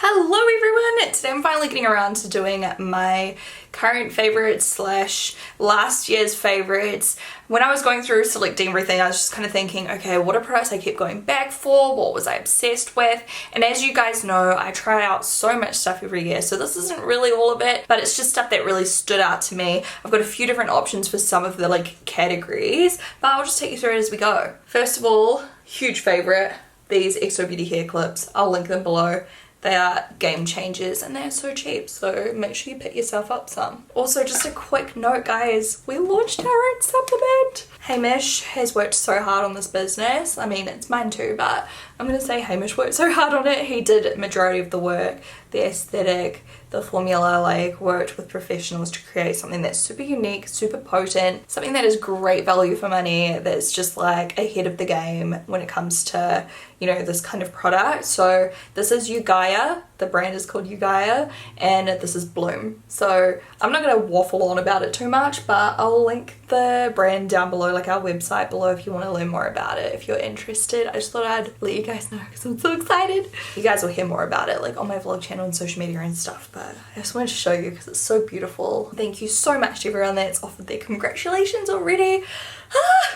Hello everyone! Today I'm finally getting around to doing my current favourites slash last year's favourites. When I was going through selecting everything, I was just kind of thinking, okay, what are products I kept going back for? What was I obsessed with? And as you guys know, I try out so much stuff every year, so this isn't really all of it, but it's just stuff that really stood out to me. I've got a few different options for some of the categories, but I'll just take you through it as we go. First of all, huge favourite, these xoBeauty hair clips. I'll link them below. They are game changers and they're so cheap, so make sure you pick yourself up some. Also, just a quick note guys, we launched our own supplement. Hamish has worked so hard on this business. I mean, it's mine too, but I'm gonna say Hamish worked so hard on it. He did majority of the work, the aesthetic, the formula, worked with professionals to create something that's super unique, super potent, something that is great value for money, that's just ahead of the game when it comes to, you know, this kind of product. So this is Gaia, the brand is called Gaia, and this is Bloom. So I'm not gonna waffle on about it too much, but I'll link the brand down below, our website below, if you want to learn more about it, if you're interested. I just thought I'd let you guys know because I'm so excited. You guys will hear more about it on my vlog channel and social media and stuff, but I just wanted to show you because it's so beautiful. Thank you so much to everyone that's offered their congratulations already.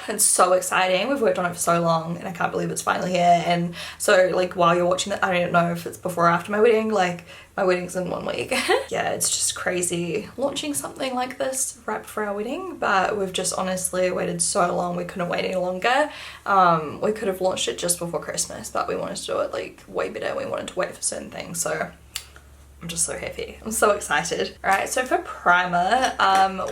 It's so exciting. We've worked on it for so long and I can't believe it's finally here. And so while you're watching it, I don't know if it's before or after my wedding, my wedding's in 1 week. Yeah, it's just crazy launching something like this right before our wedding, but we've just honestly waited so long, we couldn't wait any longer. We could have launched it just before Christmas, but we wanted to do it way better. We wanted to wait for certain things, so I'm just so happy. I'm so excited. Alright, so for primer,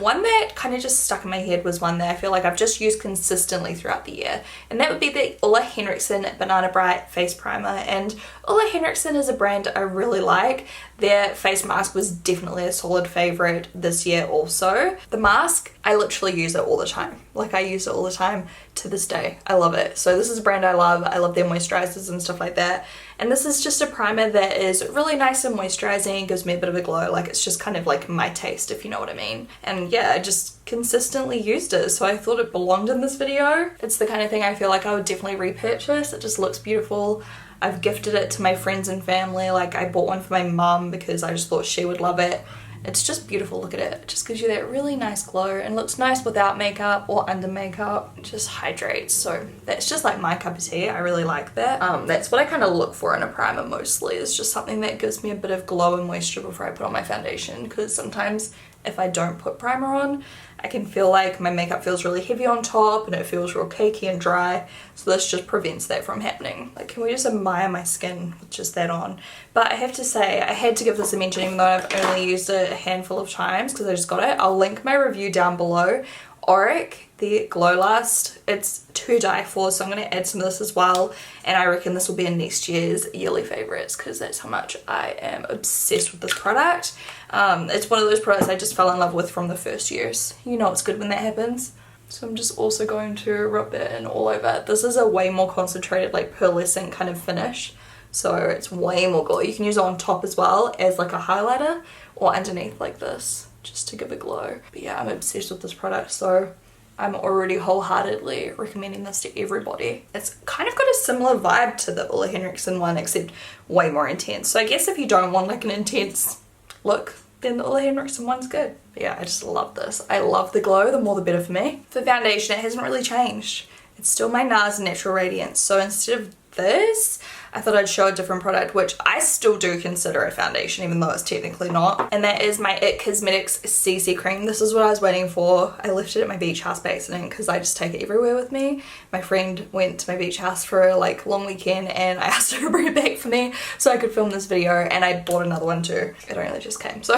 one that kind of just stuck in my head was one that I feel I've just used consistently throughout the year, and that would be the Ole Henriksen Banana Bright Face Primer. And Ole Henriksen is a brand I really like. Their face mask was definitely a solid favourite this year also. The mask, I literally use it all the time. I use it all the time to this day. I love it. So this is a brand I love. I love their moisturizers and stuff like that. And this is just a primer that is really nice and moisturizing, gives me a bit of a glow. It's just kind of my taste, if you know what I mean. And yeah, I just consistently used it, so I thought it belonged in this video. It's the kind of thing I feel I would definitely repurchase. It just looks beautiful. I've gifted it to my friends and family. I bought one for my mum because I just thought she would love it. It's just beautiful, look at it. It just gives you that really nice glow and looks nice without makeup or under makeup. It just hydrates, so that's just my cup of tea. I really like that. That's what I kind of look for in a primer mostly. It's just something that gives me a bit of glow and moisture before I put on my foundation, because sometimes if I don't put primer on, I can feel my makeup feels really heavy on top and it feels real cakey and dry, so this just prevents that from happening. Can we just admire my skin with just that on? But I have to say, I had to give this a mention even though I've only used it a handful of times because I just got it. I'll link my review down below. Auric, the Glow Last, it's to die for, so I'm going to add some of this as well, and I reckon this will be in next year's yearly favourites because that's how much I am obsessed with this product. It's one of those products I just fell in love with from the first use. You know it's good when that happens. So I'm just also going to rub it in all over. This is a way more concentrated pearlescent kind of finish, so it's way more glow. You can use it on top as well as a highlighter or underneath like this, just to give a glow. But yeah, I'm obsessed with this product, so I'm already wholeheartedly recommending this to everybody. It's kind of got a similar vibe to the Ole Henriksen one, except way more intense. So I guess if you don't want an intense look, then the Ole Henriksen one's good. But yeah, I just love this. I love the glow, the more the better for me. For foundation, it hasn't really changed. It's still my NARS Natural Radiance. So instead of this, I thought I'd show a different product, which I still do consider a foundation, even though it's technically not. And that is my It Cosmetics CC Cream. This is what I was waiting for. I left it at my beach house by accident because I just take it everywhere with me. My friend went to my beach house for a long weekend and I asked her to bring it back for me so I could film this video, and I bought another one too. It only just came, so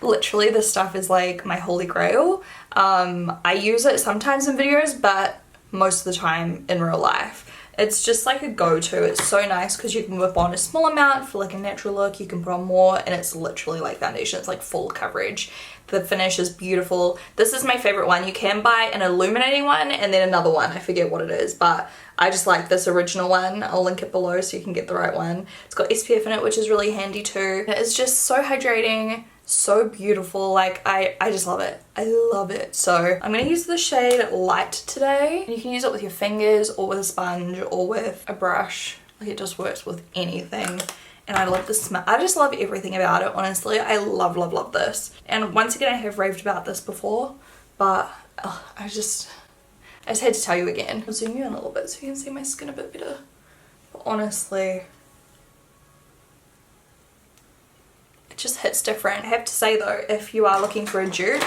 literally this stuff is my holy grail. I use it sometimes in videos, but most of the time in real life. It's just a go-to. It's so nice because you can whip on a small amount for a natural look. You can put on more and it's literally foundation. It's full coverage. The finish is beautiful. This is my favorite one. You can buy an illuminating one and then another one. I forget what it is, but I just like this original one. I'll link it below so you can get the right one. It's got SPF in it, which is really handy too. It's just so hydrating, so beautiful. I just love it. I love it. So I'm going to use the shade Light today. You can use it with your fingers or with a sponge or with a brush. It just works with anything. and I love the smell. I just love everything about it, honestly. I love, love, love this. And once again, I have raved about this before, but I just had to tell you again. I'll zoom you in a little bit so you can see my skin a bit better. But honestly, it just hits different. I have to say though, if you are looking for a dupe,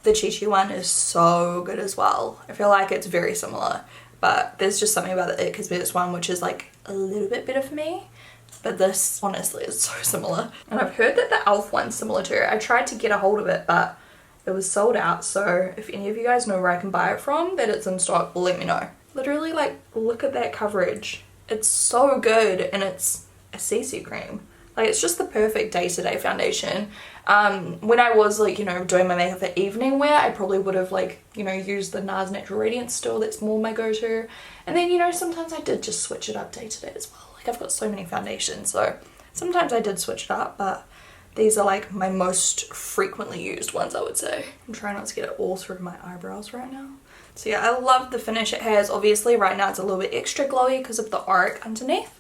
the Chi Chi one is so good as well. I feel like it's very similar, but there's just something about the It Cosmetics one which is like a little bit better for me. But this honestly is so similar. And I've heard that the e.l.f. one's similar too. I tried to get a hold of it, but it was sold out. So if any of you guys know where I can buy it from, that it's in stock, let me know. Literally, like, look at that coverage. It's so good, and it's a CC cream. Like, it's just the perfect day-to-day foundation. When I was like, you know, doing my makeup for evening wear, I probably would have like, you know, used the NARS Natural Radiance still. That's more my go-to. And then, you know, sometimes I did just switch it up day-to-day as well. Like, I've got so many foundations, so sometimes I did switch it up, but these are like my most frequently used ones, I would say. I'm trying not to get it all through my eyebrows right now. So yeah, I love the finish it has. Obviously right now it's a little bit extra glowy because of the Auric underneath,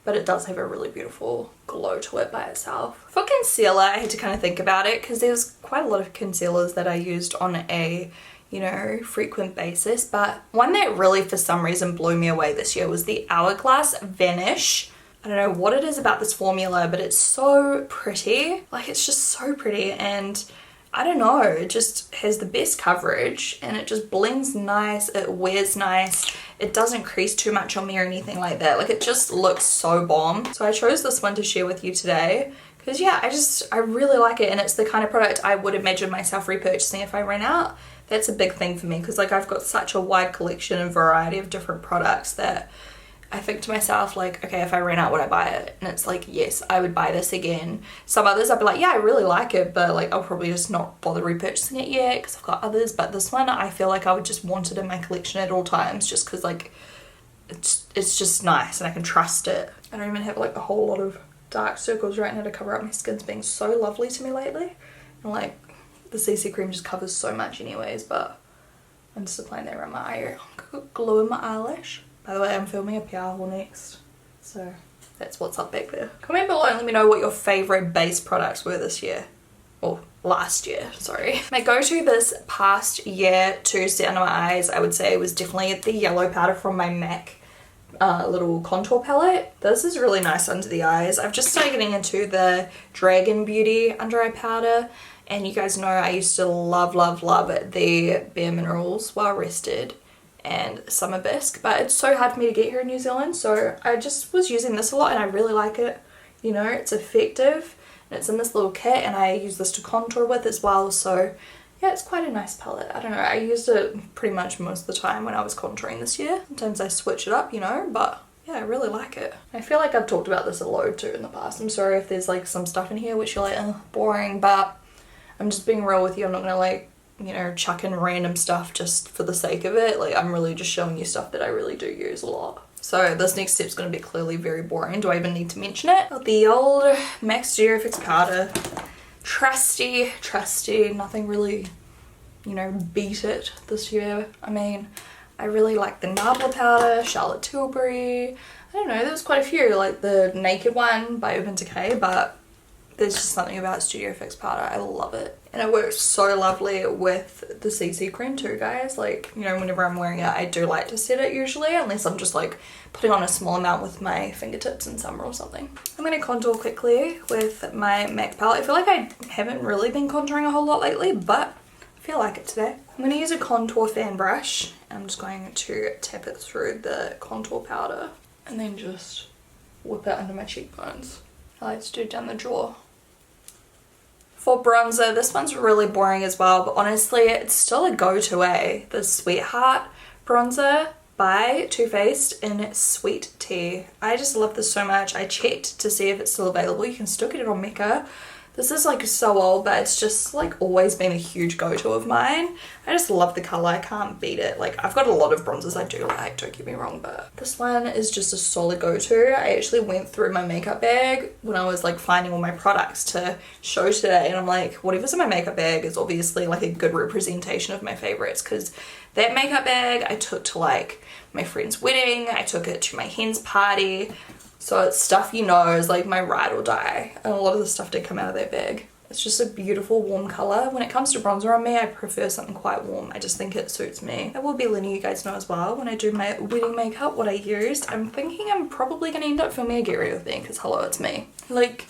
but it does have a really beautiful glow to it by itself. For concealer, I had to kind of think about it because there's quite a lot of concealers that I used on a, you know, frequent basis, but one that really for some reason blew me away this year was the Hourglass Vanish. I don't know what it is about this formula, but it's so pretty. Like, it's just so pretty, and I don't know, it just has the best coverage and it just blends nice, it wears nice, it doesn't crease too much on me or anything like that. Like, it just looks so bomb. So I chose this one to share with you today because yeah, I really like it, and it's the kind of product I would imagine myself repurchasing if I ran out. That's a big thing for me because like I've got such a wide collection and variety of different products that I think to myself, like, okay, if I ran out, would I buy it? And it's like, yes, I would buy this again. Some others I'd be like, yeah, I really like it, but like I'll probably just not bother repurchasing it yet because I've got others. But this one, I feel like I would just want it in my collection at all times just because like it's just nice and I can trust it. I don't even have like a whole lot of dark circles right now to cover up. My skin's being so lovely to me lately. And like the CC cream just covers so much anyways, but I'm just applying that around my eye. I've got glue in my eyelash. By the way, I'm filming a PR haul next, so that's what's up back there. Comment below and let me know what your favourite base products were this year. Or last year, sorry. My go-to this past year to set under my eyes, I would say, was definitely the yellow powder from my MAC little contour palette. This is really nice under the eyes. I've just started getting into the Dragon Beauty under eye powder, and you guys know I used to love, love, love the Bare Minerals Well Rested and Summer Bisque, but it's so hard for me to get here in New Zealand, so I just was using this a lot and I really like it. You know, it's effective and it's in this little kit, and I use this to contour with as well, so yeah, it's quite a nice palette. I don't know, I used it pretty much most of the time when I was contouring this year. Sometimes I switch it up, you know, but yeah, I really like it. I feel like I've talked about this a load too in the past. I'm sorry if there's like some stuff in here which you're like, boring, but I'm just being real with you. I'm not gonna like, you know, chuck in random stuff just for the sake of it. Like, I'm really just showing you stuff that I really do use a lot. So this next step's going to be clearly very boring. Do I even need to mention it? Got the old MAC Studio Fix powder. Trusty, nothing really, you know, beat it this year. I mean, I really like the Nabla powder, Charlotte Tilbury. I don't know, there was quite a few, like the Naked one by Urban Decay, but there's just something about Studio Fix powder. I love it. And it works so lovely with the CC cream too, guys. Like, you know, whenever I'm wearing it, I do like to set it usually, unless I'm just like putting on a small amount with my fingertips in summer or something. I'm going to contour quickly with my MAC palette. I feel like I haven't really been contouring a whole lot lately, but I feel like it today. I'm going to use a contour fan brush. I'm just going to tap it through the contour powder and then just whip it under my cheekbones. I like to do down the jaw. For bronzer, this one's really boring as well, but honestly, it's still a go-to, the Sweetheart bronzer by Too Faced in Sweet Tea. I just love this so much. I checked to see if it's still available. You can still get it on Mecca. This is like so old, but it's just like always been a huge go-to of mine. I just love the color. I can't beat it. Like, I've got a lot of bronzers I do like, don't get me wrong, but this one is just a solid go-to. I actually went through my makeup bag when I was like finding all my products to show today, and I'm like, whatever's in my makeup bag is obviously like a good representation of my favorites, because that makeup bag I took to like my friend's wedding, I took it to my hen's party. So it's stuff you know is like my ride or die, and a lot of the stuff did come out of that bag. It's just a beautiful warm colour. When it comes to bronzer on me, I prefer something quite warm. I just think it suits me. I will be letting you guys know as well when I do my wedding makeup what I used. I'm thinking I'm probably going to end up filming a get ready with me because hello, it's me. Like,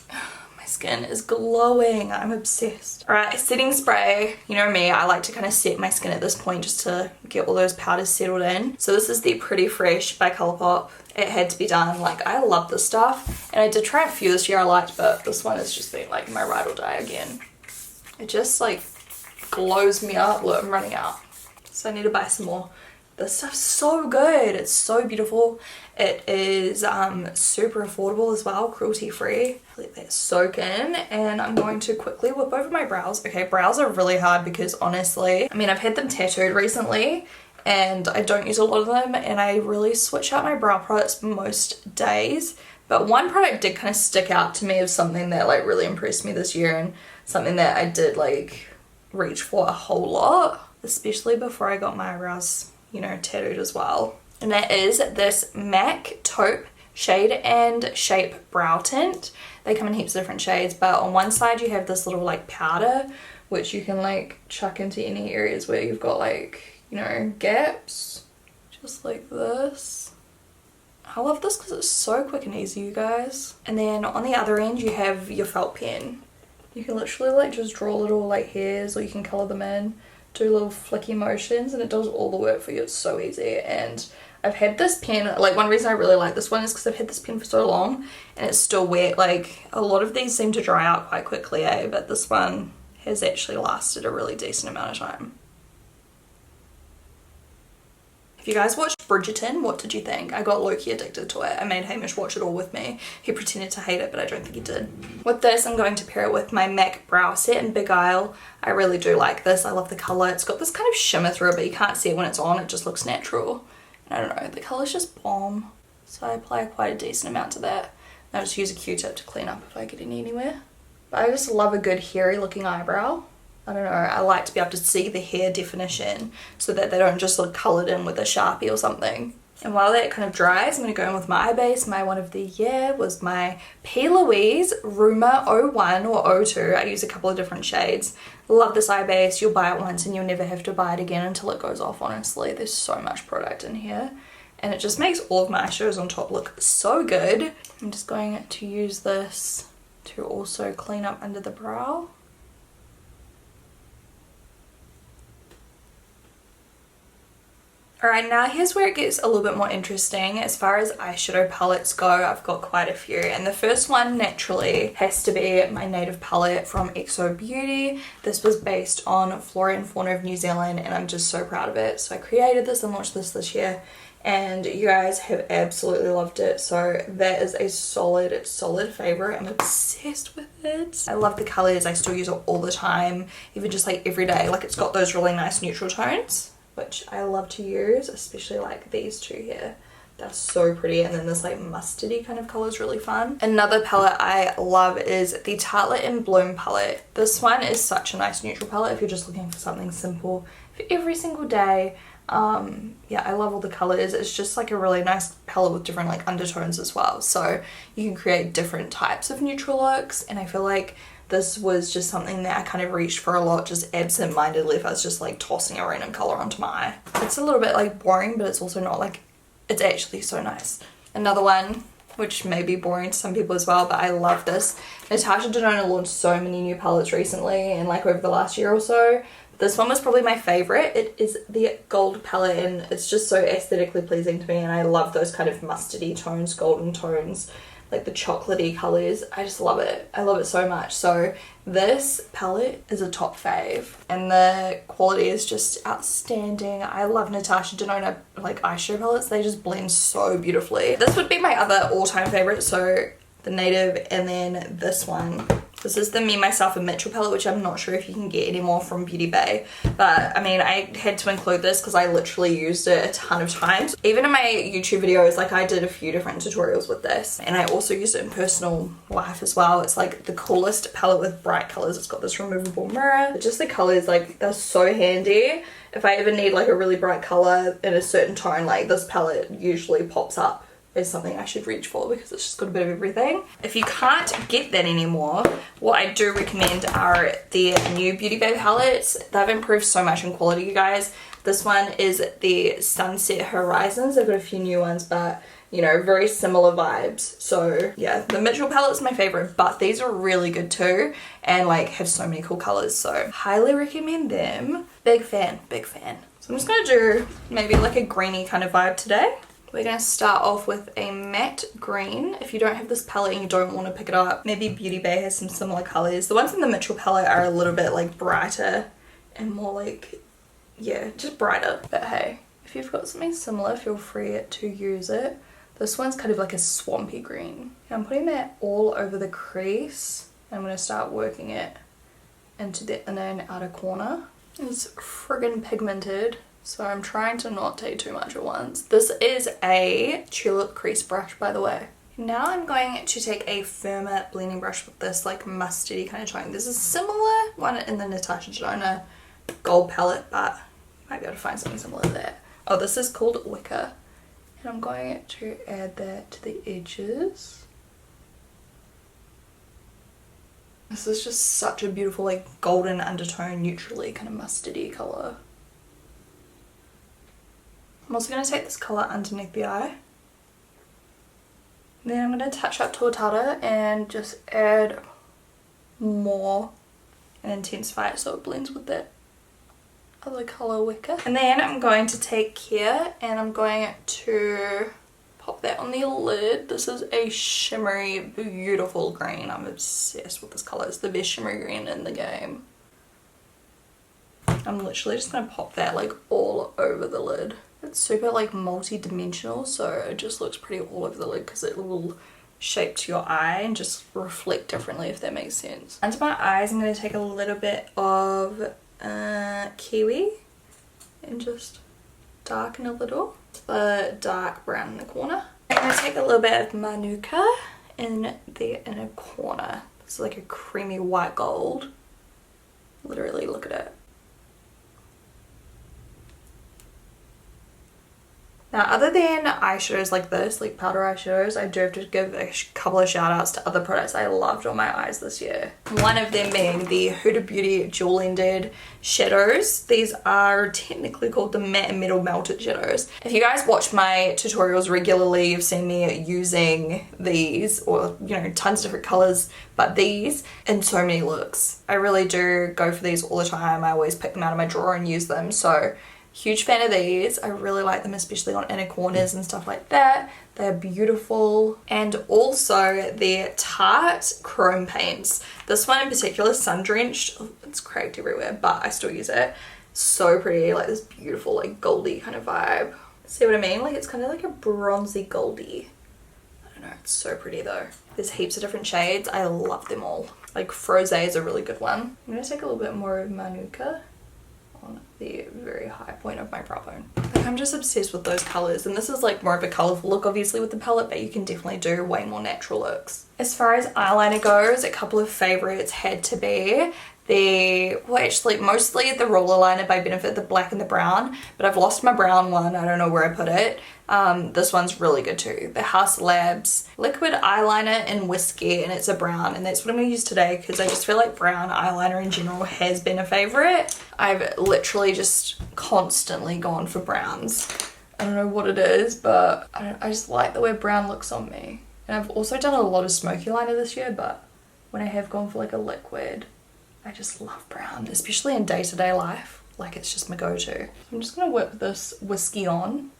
my skin is glowing. I'm obsessed. Alright, setting spray. You know me, I like to kind of set my skin at this point just to get all those powders settled in. So this is the Pretty Fresh by Colourpop. It had to be done. Like, I love this stuff, and I did try a few this year I liked, but this one has just been like my ride or die again. It just like glows me up. Look, I'm running out, so I need to buy some more. This stuff's so good. It's so beautiful. It is super affordable as well, cruelty free. Let that soak in, and I'm going to quickly whip over my brows. Okay, brows are really hard because honestly, I mean, I've had them tattooed recently and I don't use a lot of them, and I really switch out my brow products most days. But one product did kind of stick out to me as something that like really impressed me this year, and something that I did like reach for a whole lot, especially before I got my eyebrows, you know, tattooed as well. And that is this MAC Taupe Shade and Shape Brow Tint. They come in heaps of different shades, but on one side you have this little like powder which you can like chuck into any areas where you've got like, you know, gaps, just like this. I love this because it's so quick and easy, you guys. And then on the other end you have your felt pen. You can literally like just draw little like hairs, or you can colour them in, do little flicky motions, and it does all the work for you. It's so easy. And I've had this pen, like one reason I really like this one is because I've had this pen for so long and it's still wet. Like a lot of these seem to dry out quite quickly, but this one has actually lasted a really decent amount of time. If you guys watched Bridgerton, what did you think? I got low-key addicted to it. I made Hamish watch it all with me. He pretended to hate it, but I don't think he did. With this, I'm going to pair it with my MAC Brow Set in Big Isle. I really do like this. I love the colour. It's got this kind of shimmer through it, but you can't see it when it's on. It just looks natural. And I don't know, the colour's just bomb. So I apply quite a decent amount to that. And I just use a Q-tip to clean up if I get any anywhere. But I just love a good hairy looking eyebrow. I don't know, I like to be able to see the hair definition so that they don't just look coloured in with a Sharpie or something. And while that kind of dries, I'm going to go in with my eye base. My one of the year was my P. Louise Rumour 01 or 02. I use a couple of different shades. Love this eye base. You'll buy it once and you'll never have to buy it again until it goes off, honestly. There's so much product in here. And it just makes all of my eyeshadows on top look so good. I'm just going to use this to also clean up under the brow. Alright, now here's where it gets a little bit more interesting. As far as eyeshadow palettes go, I've got quite a few. And the first one, naturally, has to be my native palette from xoBeauty. This was based on flora and fauna of New Zealand, and I'm just so proud of it. So I created this and launched this year, and you guys have absolutely loved it. So that is a solid favourite. I'm obsessed with it. I love the colours. I still use it all the time, even just like every day. Like, it's got those really nice neutral tones, which I love to use, especially like these two here. They're so pretty, and then this like mustardy kind of color is really fun. Another palette I love is the Tartelette in Bloom palette. This one is such a nice neutral palette if you're just looking for something simple for every single day. Yeah, I love all the colors. It's just like a really nice palette with different like undertones as well, so you can create different types of neutral looks. And I feel like this was just something that I kind of reached for a lot, just absent-mindedly, if I was just like tossing a random color onto my eye. It's a little bit like boring, but it's also not, like, it's actually so nice. Another one, which may be boring to some people as well, but I love this. Natasha Denona launched so many new palettes recently, and like over the last year or so. This one was probably my favorite. It is the gold palette, and it's just so aesthetically pleasing to me, and I love those kind of mustardy tones, golden tones, like the chocolatey colors. I just love it. I love it so much. So this palette is a top fave, and the quality is just outstanding. I love Natasha Denona like eyeshadow palettes. They just blend so beautifully. This would be my other all-time favorite, so the native, and then this one. This is the Me, Myself and Mitchell palette, which I'm not sure if you can get anymore from Beauty Bay. But I mean, I had to include this because I literally used it a ton of times. Even in my YouTube videos, like I did a few different tutorials with this. And I also used it in personal life as well. It's like the coolest palette with bright colors. It's got this removable mirror. But just the colors, like they're so handy. If I ever need like a really bright color in a certain tone, like this palette usually pops up is something I should reach for because it's just got a bit of everything. If you can't get that anymore, what I do recommend are the new Beauty Bay palettes. They've improved so much in quality, you guys. This one is the Sunset Horizons. I've got a few new ones, but you know, very similar vibes. So yeah, the Mitchell palette's my favorite, but these are really good too, and like have so many cool colors, so highly recommend them. Big fan, big fan. So I'm just gonna do maybe like a greeny kind of vibe today. We're going to start off with a matte green. If you don't have this palette and you don't want to pick it up, maybe Beauty Bay has some similar colors. The ones in the Mitchell palette are a little bit like brighter and more like, yeah, just brighter. But hey, if you've got something similar, feel free to use it. This one's kind of like a swampy green. And I'm putting that all over the crease. I'm going to start working it into the inner and outer corner. It's friggin' pigmented, so I'm trying to not take too much at once. This is a Tulip crease brush, by the way. Now I'm going to take a firmer blending brush with this like mustardy kind of tone. This is a similar one in the Natasha Denona gold palette, but you might be able to find something similar to that. Oh, this is called Wicker. And I'm going to add that to the edges. This is just such a beautiful like golden undertone, neutrally kind of mustardy colour. I'm also going to take this colour underneath the eye. Then I'm going to touch up Tortata and just add more and intensify it so it blends with that other colour Wicker. And then I'm going to take care and I'm going to pop that on the lid. This is a shimmery, beautiful green. I'm obsessed with this colour. It's the best shimmery green in the game. I'm literally just going to pop that like all over the lid. It's super like multi-dimensional, so it just looks pretty all over the lid because it will shape to your eye and just reflect differently, if that makes sense. Under my eyes I'm going to take a little bit of kiwi and just darken a little. The dark brown in the corner. I'm going to take a little bit of Manuka in the inner corner. It's like a creamy white gold. Literally, look at it. Now, other than eyeshadows like this, like powder eyeshadows, I do have to give a couple of shout outs to other products I loved on my eyes this year. One of them being the Huda Beauty Dual Ended Shadows. These are technically called the Matte and Metal Melted Shadows. If you guys watch my tutorials regularly, you've seen me using these, or you know, tons of different colors, but these in so many looks. I really do go for these all the time. I always pick them out of my drawer and use them, so huge fan of these. I really like them, especially on inner corners and stuff like that. They're beautiful. And also their Tarte Chrome Paints. This one in particular, Sun Drenched. Oh, it's cracked everywhere, but I still use it. So pretty, like this beautiful like goldy kind of vibe. See what I mean? Like it's kind of like a bronzy goldy. I don't know, it's so pretty though. There's heaps of different shades. I love them all. Like Frosé is a really good one. I'm gonna take a little bit more of Manuka on the very high point of my brow bone. Like I'm just obsessed with those colors, and this is like more of a colorful look obviously with the palette, but you can definitely do way more natural looks. As far as eyeliner goes, a couple of favorites had to be well actually mostly the roller liner by Benefit, the black and the brown, but I've lost my brown one. I don't know where I put it. This one's really good too. The House Labs liquid eyeliner in whiskey, and it's a brown, and that's what I'm going to use today because I just feel like brown eyeliner in general has been a favorite. I've literally just constantly gone for browns. I don't know what it is, but I just like the way brown looks on me. And I've also done a lot of smoky liner this year, but when I have gone for like a liquid, I just love brown, especially in day-to-day life. Like it's just my go-to. I'm just going to whip this whiskey on.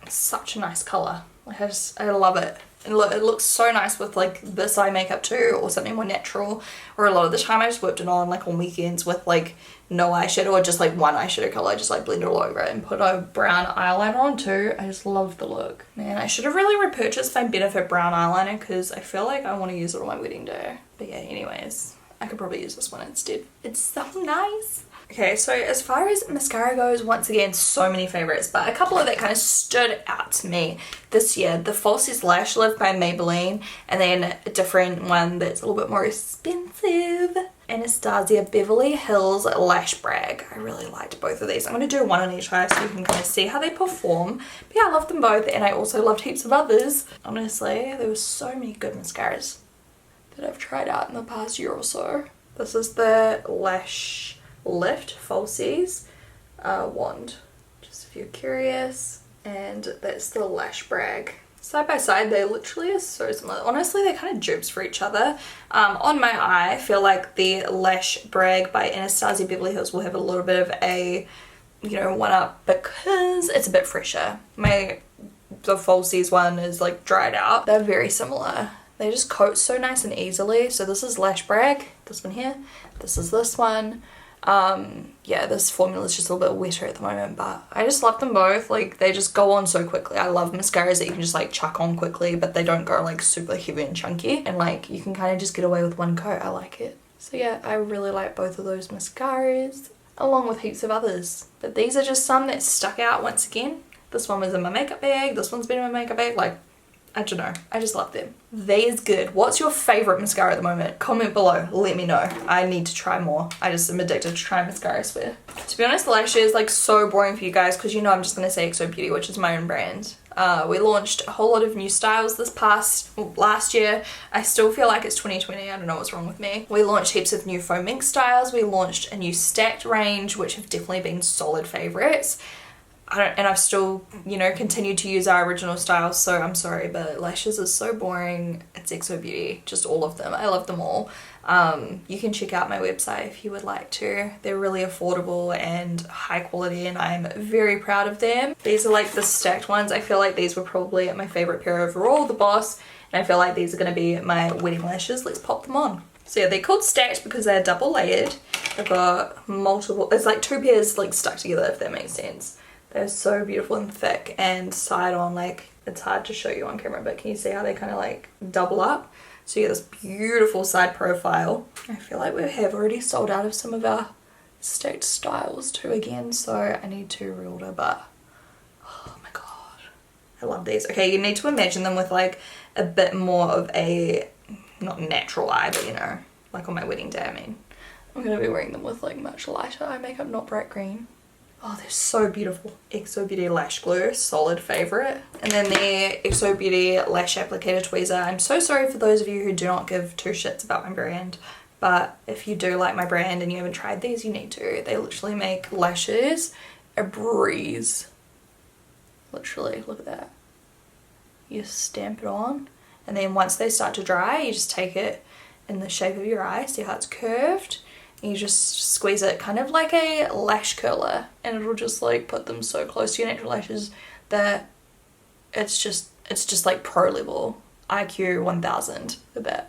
It's such a nice colour. Like I love it. And look, it looks so nice with like this eye makeup too, or something more natural. Or a lot of the time I just whipped it on like on weekends with like no eyeshadow, or just like one eyeshadow colour. I just like blend it all over it and put a brown eyeliner on too. I just love the look. Man, I should have really repurchased my Benefit brown eyeliner because I feel like I want to use it on my wedding day. But yeah, anyways, I could probably use this one instead. It's so nice. Okay, so as far as mascara goes, once again, so many favorites, but a couple of that kind of stood out to me this year. The Falsies Lash Lift by Maybelline, and then a different one that's a little bit more expensive, Anastasia Beverly Hills Lash Brag. I really liked both of these. I'm going to do one on each eye so you can kind of see how they perform. But yeah, I love them both, and I also loved heaps of others. Honestly, there were so many good mascaras that I've tried out in the past year or so. This is the Lash Lift Falsies wand, just if you're curious, and that's the Lash Brag. Side by side, they literally are so similar. Honestly, they're kind of dupes for each other. On my eye, I feel like the Lash Brag by Anastasia Beverly Hills will have a little bit of a, you know, one up because it's a bit fresher. The Falsies one is like dried out. They're very similar. They just coat so nice and easily. So this is Lash Brag, this one here. This is this one. Yeah, this formula is just a little bit wetter at the moment, but I just love them both. Like, they just go on so quickly. I love mascaras that you can just like chuck on quickly, but they don't go like super heavy and chunky, and like you can kind of just get away with one coat. I like it. So yeah, I really like both of those mascaras, along with heaps of others, but these are just some that stuck out once again. This one was in my makeup bag, this one's been in my makeup bag. Like, I don't know, I just love them. They is good. What's your favorite mascara at the moment? Comment below, let me know. I need to try more. I just am addicted to trying mascara, I swear. To be honest, the lash is like so boring for you guys because you know I'm just gonna say xoBeauty, which is my own brand. We launched a whole lot of new styles this last year. I still feel like it's 2020, I don't know what's wrong with me. We launched heaps of new foam ink styles. We launched a new stacked range, which have definitely been solid favorites. And I've still, you know, continued to use our original styles, so I'm sorry, but lashes is so boring. It's xoBeauty, just all of them. I love them all. You can check out my website if you would like to. They're really affordable and high quality, and I'm very proud of them. These are like the stacked ones. I feel like these were probably my favorite pair overall, the Boss, and I feel like these are going to be my wedding lashes. Let's pop them on. So yeah, they're called stacked because they're double layered. They've got multiple, it's like two pairs like stuck together, if that makes sense. They're so beautiful and thick and side on, like, it's hard to show you on camera, but can you see how they kind of like double up? So you get this beautiful side profile. I feel like we have already sold out of some of our stacked styles too again, so I need to reorder, but oh my god, I love these. Okay, you need to imagine them with like a bit more of a, not natural eye, but you know, like on my wedding day, I mean. I'm going to be wearing them with like much lighter eye makeup, not bright green. Oh, they're so beautiful. xoBeauty Lash Glue, solid favourite. And then the xoBeauty Lash Applicator Tweezer. I'm so sorry for those of you who do not give two shits about my brand, but if you do like my brand and you haven't tried these, you need to. They literally make lashes a breeze. Literally, look at that. You stamp it on, and then once they start to dry, you just take it in the shape of your eye, see how it's curved? You just squeeze it kind of like a lash curler, and it'll just like put them so close to your natural lashes that it's just like pro level, IQ 1000 a bit.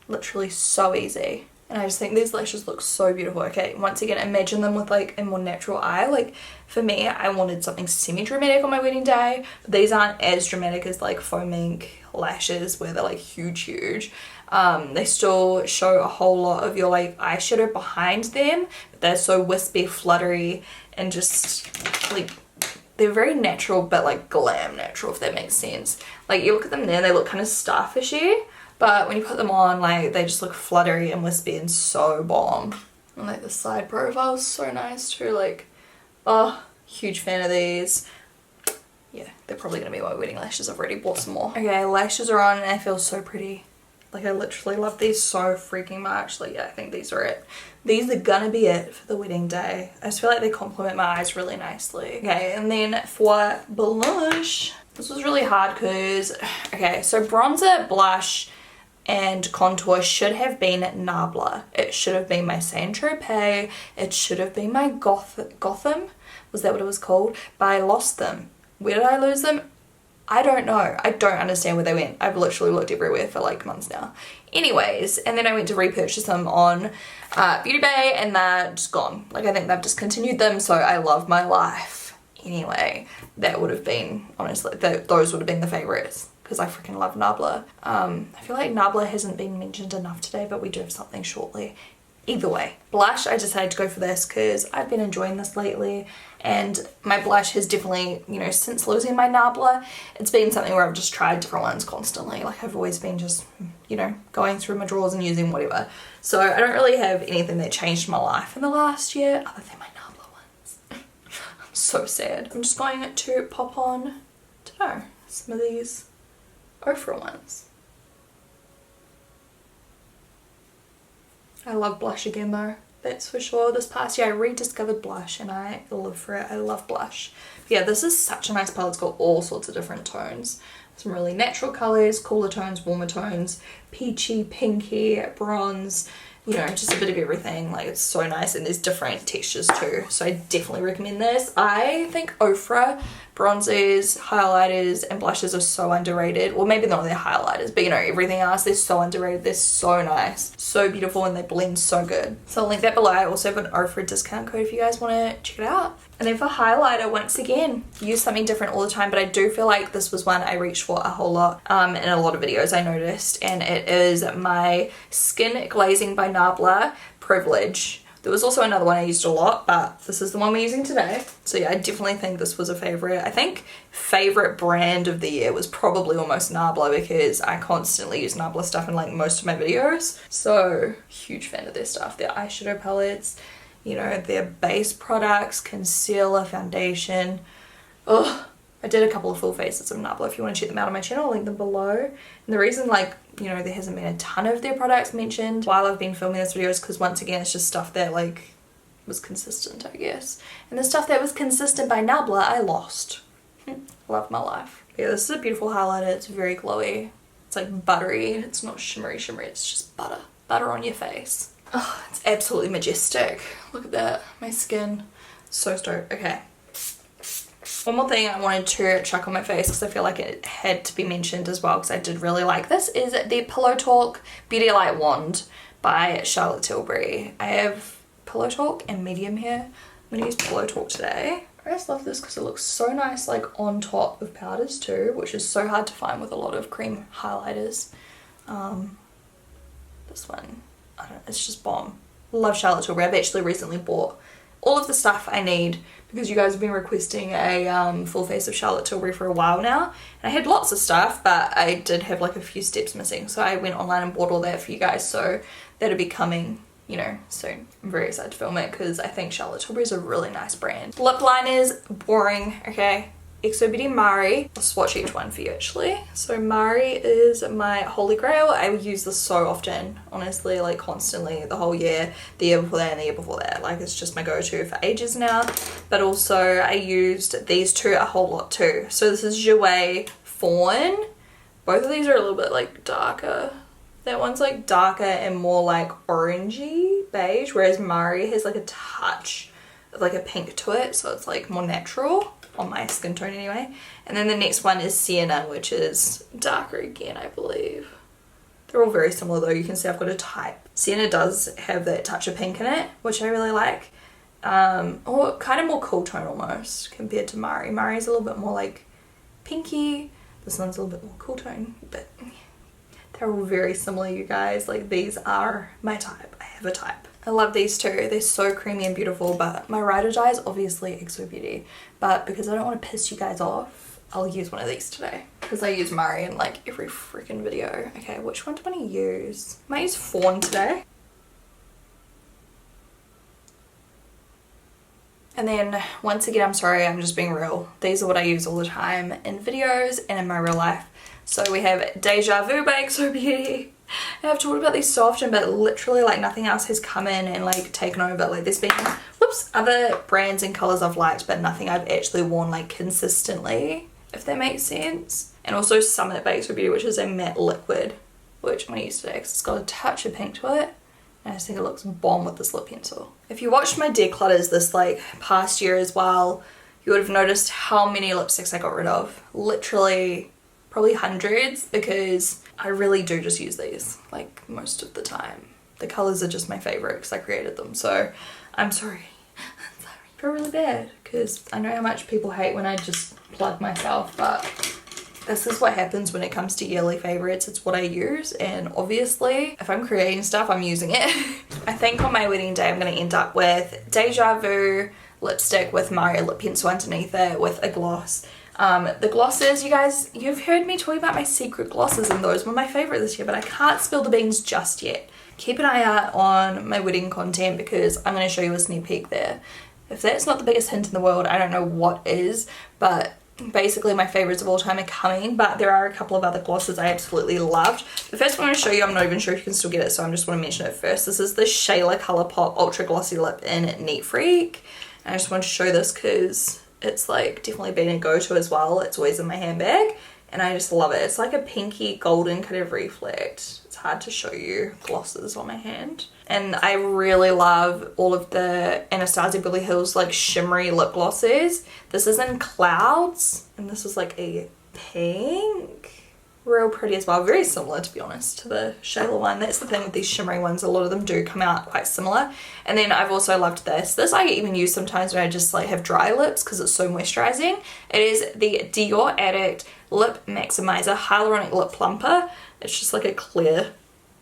Literally so easy. And I just think these lashes look so beautiful. Okay, once again, imagine them with like a more natural eye. Like for me, I wanted something semi-dramatic on my wedding day, but these aren't as dramatic as like foam ink lashes where they're like huge. They still show a whole lot of your like eyeshadow behind them, but they're so wispy, fluttery, and just like they're very natural, but like glam natural, if that makes sense. Like you look at them there, they look kind of starfishy, but when you put them on, like they just look fluttery and wispy and so bomb. And like the side profile is so nice too. Like, oh, huge fan of these. Yeah, they're probably gonna be my wedding lashes. I've already bought some more. Okay, lashes are on and I feel so pretty. Like I literally love these so freaking much. Like yeah, I think these are it. These are gonna be it for the wedding day. I just feel like they complement my eyes really nicely. Okay, and then for blush, this was really hard because, okay, so bronzer, blush, and contour should have been Nabla. It should have been my Saint-Tropez. It should have been my Gotham. Was that what it was called? But I lost them. Where did I lose them? I don't know. I don't understand where they went. I've literally looked everywhere for like months now. Anyways, and then I went to repurchase them on Beauty Bay and they're just gone. Like I think they've discontinued them, so I love my life. Anyway, that would have been, honestly, those would have been the favorites because I freaking love Nabla. I feel like Nabla hasn't been mentioned enough today, but we do have something shortly. Either way. Blush, I decided to go for this because I've been enjoying this lately, and my blush has definitely, you know, since losing my Nabla, it's been something where I've just tried different ones constantly. Like I've always been just, you know, going through my drawers and using whatever. So I don't really have anything that changed my life in the last year other than my Nabla ones. I'm so sad. I'm just going to pop on, I don't know, some of these Ofra ones. I love blush again though, that's for sure. This past year I rediscovered blush and I live for it. I love blush. But yeah, this is such a nice palette. It's got all sorts of different tones. Some really natural colours, cooler tones, warmer tones, peachy, pinky, bronze, you know, just a bit of everything. Like it's so nice, and there's different textures too. So I definitely recommend this. I think Ofra bronzers, highlighters and blushes are so underrated. Well, maybe not their highlighters, but you know, everything else, they're so underrated. They're so nice, so beautiful, and they blend so good. So I'll link that below. I also have an Ofra discount code if you guys want to check it out. And then for highlighter, once again, use something different all the time, but I do feel like this was one I reached for a whole lot in a lot of videos I noticed, and it is my Skin Glazing by Nabla Privilege. There was also another one I used a lot, but this is the one we're using today. So yeah, I definitely think this was a favorite. I think favorite brand of the year was probably almost Nabla, because I constantly use Nabla stuff in like most of my videos. So huge fan of their stuff, their eyeshadow palettes, you know, their base products, concealer, foundation. Oh, I did a couple of full faces of Nabla. If you want to check them out on my channel, I'll link them below. And the reason, like, you know, there hasn't been a ton of their products mentioned while I've been filming this video is because, once again, it's just stuff that, like, was consistent, I guess. And the stuff that was consistent by Nabla, I lost. Love my life. Yeah, this is a beautiful highlighter. It's very glowy. It's like buttery. It's not shimmery. It's just butter. Butter on your face. Oh, it's absolutely majestic. Look at that. My skin. So stoked. Okay. One more thing I wanted to chuck on my face because I feel like it had to be mentioned as well, because I did really like this, is the Pillow Talk Beauty Light Wand by Charlotte Tilbury. I have Pillow Talk in medium here. I'm going to use Pillow Talk today. I just love this because it looks so nice, like on top of powders too, which is so hard to find with a lot of cream highlighters. This one, I don't know, it's just bomb. Love Charlotte Tilbury. I've actually recently bought all of the stuff I need because you guys have been requesting a full face of Charlotte Tilbury for a while now. And I had lots of stuff, but I did have like a few steps missing. So I went online and bought all that for you guys. So that'll be coming, you know, soon. I'm very excited to film it because I think Charlotte Tilbury is a really nice brand. Lip liners, boring, okay. xoBeauty Mari. I'll swatch each one for you actually. So Mari is my holy grail. I use this so often, honestly, like constantly the whole year, the year before that and the year before that. Like it's just my go-to for ages now. But also I used these two a whole lot too. So this is Jouer Fawn. Both of these are a little bit like darker. That one's like darker and more like orangey beige, whereas Mari has like a touch of like a pink to it, so it's like more natural on my skin tone anyway. And then the next one is Sienna, which is darker again, I believe. They're all very similar though. You can see I've got a type. Sienna does have that touch of pink in it, which I really like. Or kind of more cool tone almost compared to Mari. Mari's a little bit more like pinky. This one's a little bit more cool tone, but they're all very similar, you guys. Like these are my type. I have a type. I love these two. They're so creamy and beautiful, but my ride or die is obviously xoBeauty. But because I don't want to piss you guys off, I'll use one of these today. Because I use Mari in like every freaking video. Okay, which one do I want to use? I might use Fawn today. And then once again, I'm sorry, I'm just being real. These are what I use all the time in videos and in my real life. So we have Deja Vu by xoBeauty. I've talked about these so often, but literally like nothing else has come in and like taken over. Like there's been, whoops, other brands and colours I've liked, but nothing I've actually worn like consistently, if that makes sense. And also Summit by xoBeauty, which is a matte liquid, which I'm going to use today because it's got a touch of pink to it. And I just think it looks bomb with this lip pencil. If you watched my declutters this like past year as well, you would have noticed how many lipsticks I got rid of. Literally probably hundreds, because I really do just use these like most of the time. The colours are just my favourite because I created them. So I'm sorry. I'm sorry. I feel really bad because I know how much people hate when I just plug myself, but This is what happens when it comes to yearly favorites. It's what I use, and obviously if I'm creating stuff, I'm using it. I think on my wedding day I'm going to end up with Deja Vu lipstick with Mario lip pencil underneath it with a gloss. The glosses, you guys, you've heard me talk about my secret glosses, and those were my favorite this year, but I can't spill the beans just yet. Keep an eye out on my wedding content because I'm going to show you a sneak peek there. If that's not the biggest hint in the world, I don't know what is, but basically my favorites of all time are coming, but there are a couple of other glosses I absolutely loved. The first one I'm going to show you, I'm not even sure if you can still get it, so I just want to mention it first. This is the Shayla Colourpop Ultra Glossy Lip in Neat Freak. And I just wanted to show this because it's like definitely been a go-to as well. It's always in my handbag and I just love it. It's like a pinky golden kind of reflect. It's hard to show you glosses on my hand. And I really love all of the Anastasia Beverly Hills like shimmery lip glosses. This is in Clouds and this is like a pink. Real pretty as well. Very similar, to be honest, to the Shayla one. That's the thing with these shimmery ones. A lot of them do come out quite similar. And then I've also loved this. This I even use sometimes when I just like have dry lips because it's so moisturizing. It is the Dior Addict Lip Maximizer Hyaluronic Lip Plumper. It's just like a clear,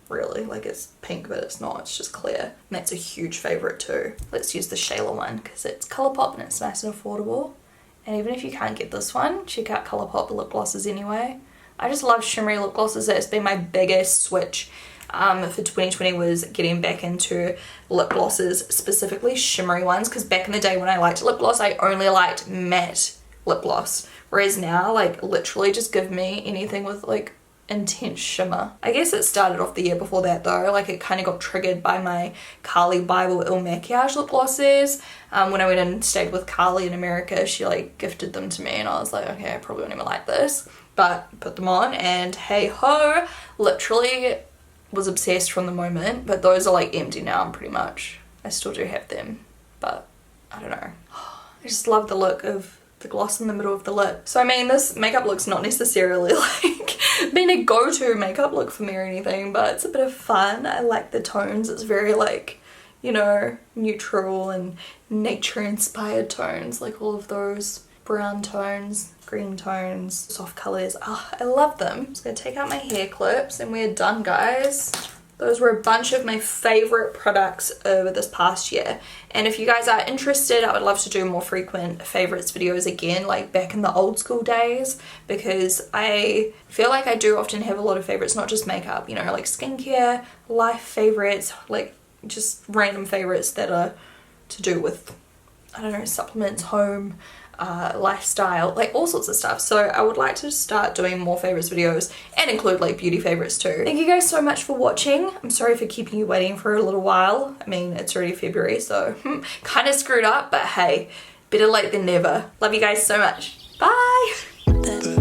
really. Like it's pink, but it's not. It's just clear. And that's a huge favorite too. Let's use the Shayla one because it's Colourpop and it's nice and affordable. And even if you can't get this one, check out Colourpop lip glosses anyway. I just love shimmery lip glosses. That's been my biggest switch for 2020 was getting back into lip glosses, specifically shimmery ones, because back in the day when I liked lip gloss, I only liked matte lip gloss. Whereas now, like literally just give me anything with like intense shimmer. I guess it started off the year before that though, like it kind of got triggered by my Carly Bible Il Makiage lip glosses. When I went and stayed with Carly in America, she like gifted them to me and I was like, okay, I probably won't even like this. But put them on and hey ho, literally was obsessed from the moment, but those are like empty now pretty much. I still do have them, but I don't know. I just love the look of the gloss in the middle of the lip. So I mean, this makeup look's not necessarily like been a go-to makeup look for me or anything, but it's a bit of fun. I like the tones. It's very like, you know, neutral and nature inspired tones, like all of those brown tones, green tones, soft colors. Oh, I love them. I'm just gonna take out my hair clips and we're done, guys. Those were a bunch of my favorite products over this past year. And if you guys are interested, I would love to do more frequent favorites videos again, like back in the old school days, because I feel like I do often have a lot of favorites, not just makeup, you know, like skincare, life favorites, like just random favorites that are to do with, I don't know, supplements, home, lifestyle, like all sorts of stuff. So I would like to start doing more favorites videos and include like beauty favorites too. Thank you guys so much for watching. I'm sorry for keeping you waiting for a little while. I mean, it's already February, so kind of screwed up, but hey, better late than never. Love you guys so much. Bye.